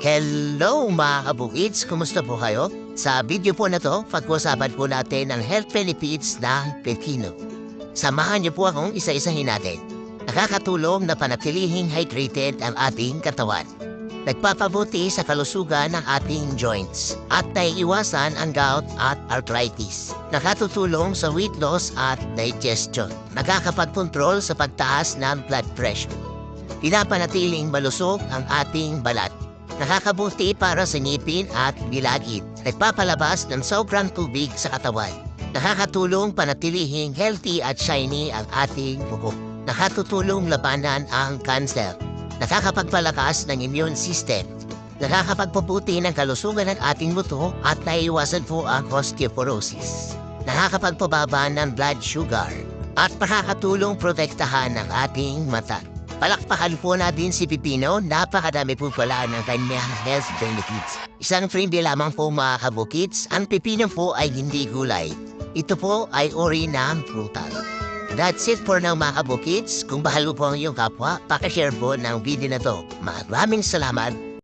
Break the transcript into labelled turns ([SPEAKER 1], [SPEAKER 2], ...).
[SPEAKER 1] Hello mga kabukits! Kumusta po kayo? Sa video po na to, pag-usapan po natin ang health benefits ng pepino. Samahan niyo po akong isa-isahin natin. Nakakatulong na panatilihing hydrated ang ating katawan. Nagpapabuti sa kalusugan ng ating joints at naiiwasan ang gout at arthritis. Nakatutulong sa weight loss at digestion. Nakakapagkontrol sa pagtaas ng blood pressure. Pinapanatiling malusog ang ating balat. Nakakabuti para sa ngipin at bilagid. Nagpapalabas ng sobrang tubig sa katawan. Nakakatulong panatilihing healthy at shiny ang ating buhok. Nakatutulong labanan ang cancer. Nakakapagpalakas ng immune system. Nakakapagpabuti ng kalusugan ng ating buto at naiiwasan po ang osteoporosis. Nakakapagpababa ng blood sugar at nakakatulong protektahan ng ating mata. Palakpakan po natin si Pipino, napakadami po pala ng kanyang health benefits. Isang trivia lamang po mga kabukits, ang pipino po ay hindi gulay. Ito po ay uri ng prutas. That's it for now mga kabukits. Kung bahal po ang iyong kapwa, pakishare po ng video na to. Maraming salamat.